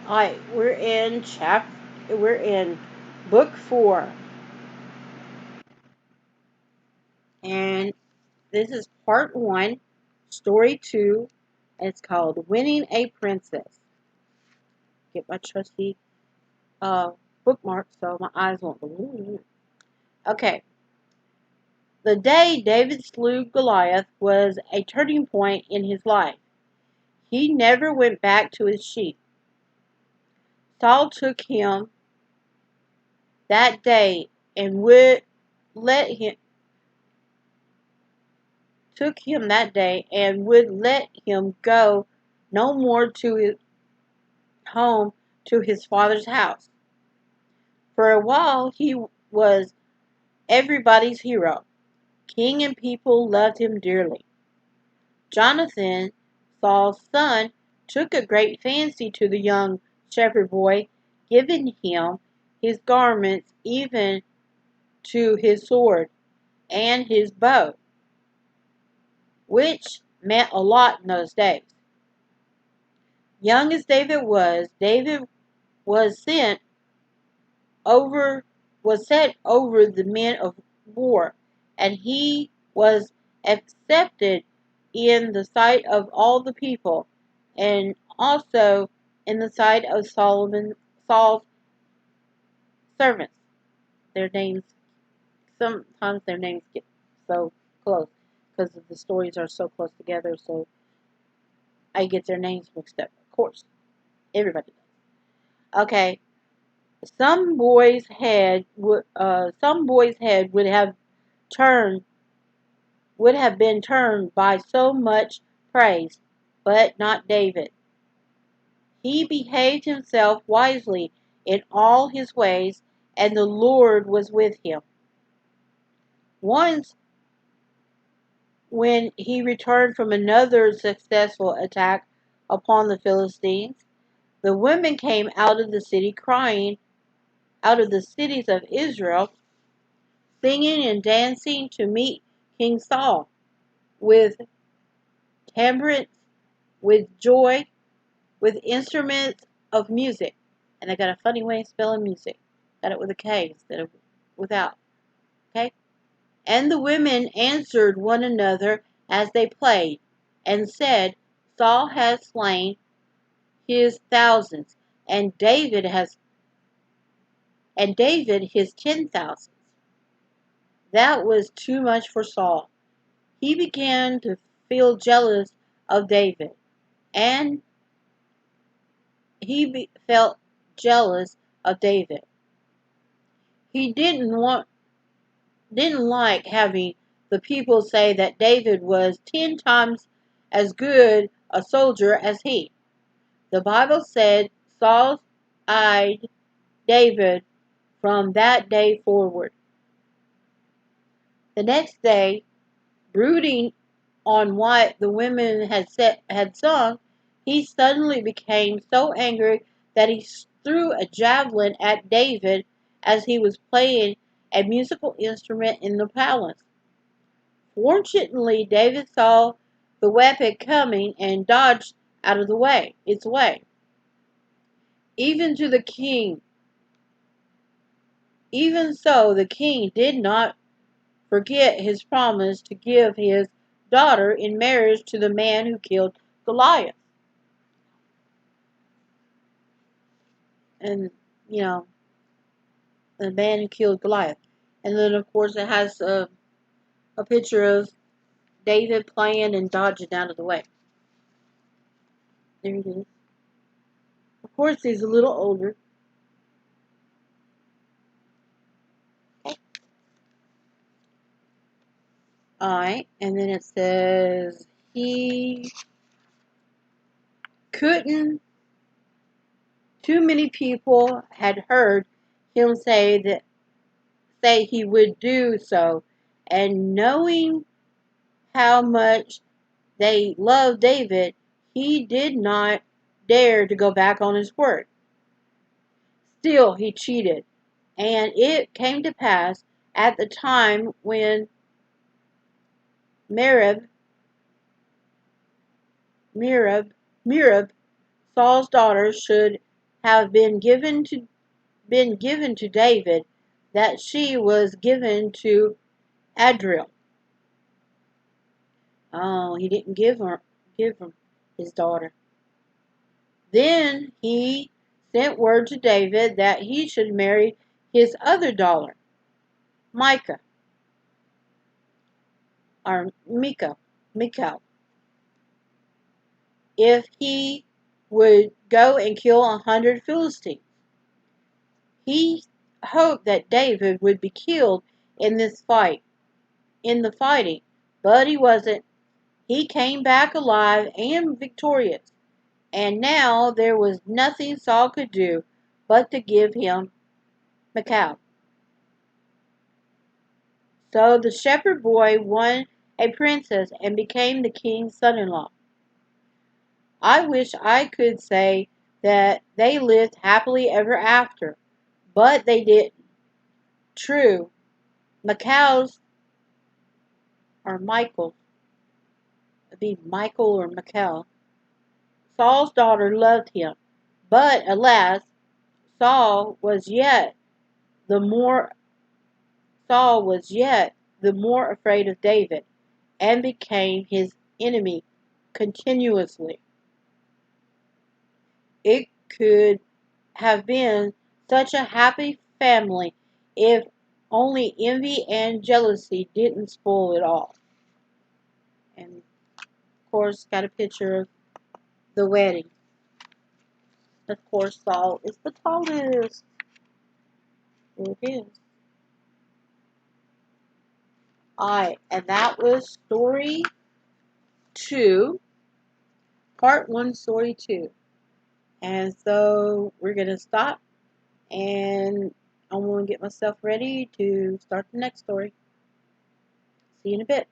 Alright, we're in book 4, and this is part 1, story 2, and it's called Winning a Princess. Get my trusty bookmark so my eyes won't go. Okay. The day David slew Goliath was a turning point in his life. He never went back to his sheep. Saul took him that day and would let him go no more to his home to his father's house. For a while he was everybody's hero. King and people loved him dearly. Jonathan, Saul's son, took a great fancy to the young shepherd boy, giving him his garments, even to his sword and his bow, which meant a lot in those days. Young as David was sent over was set over the men of war, and he was accepted in the sight of all the people, and also in the sight of Saul's servants. Their names sometimes their names get so close because the stories are so close together, so I get their names mixed up. Of course, everybody does. Okay, some boy's head turned would have been turned by so much praise, but not David. He behaved himself wisely in all his ways, and the Lord was with him. Once, when he returned from another successful attack upon the Philistines, the women came out of the city crying, out of the cities of Israel, singing and dancing to meet King Saul, with tambourines, with joy, with instruments of music. And I got a funny way of spelling music. Got it with a K instead of without. Okay? And the women answered one another as they played, and said, Saul has slain his thousands, and David his 10,000. That was too much for Saul. He began to feel jealous of David, and felt jealous of David. He didn't like having the people say that David was 10 times as good a soldier as he. The Bible said Saul eyed David from that day forward. The next day, brooding on what the women had sung, he suddenly became so angry that he threw a javelin at David as he was playing a musical instrument in the palace. Fortunately, David saw the weapon coming and dodged out of its way. Even to the king, Even so, the king did not forget his promise to give his daughter in marriage to the man who killed Goliath. And, you know, the man who killed Goliath. And then, of course, it has a picture of David playing and dodging out of the way. There he is. Of course, he's a little older. Okay. Alright, and then it says he couldn't, too many people had heard him say he would do so, and knowing how much they loved David, he did not dare to go back on his word. Still, he cheated, and it came to pass at the time when Merib, Merib, Saul's daughter, should have been given to David that she was given to Adriel. Oh, he didn't give him his daughter. Then he sent word to David that he should marry his other daughter, Micah, or Michal, if he would go and kill 100 Philistines. He hoped that David would be killed in the fighting, but he wasn't. He came back alive and victorious, and now there was nothing Saul could do but to give him Michal. So the shepherd boy won a princess and became the king's son-in-law. I wish I could say that they lived happily ever after, but they didn't. True, Michal's or Michael, it'd be Michael or Michal, Saul's daughter loved him, but alas, Saul was yet the more Saul was yet the more afraid of David, and became his enemy continuously. It could have been such a happy family if only envy and jealousy didn't spoil it all. And of course, got a picture of the wedding. Of course, Saul is the tallest. There it is. Alright, and that was story 2, part 1, story 2. And so we're going to stop, and I'm going to get myself ready to start the next story. See you in a bit.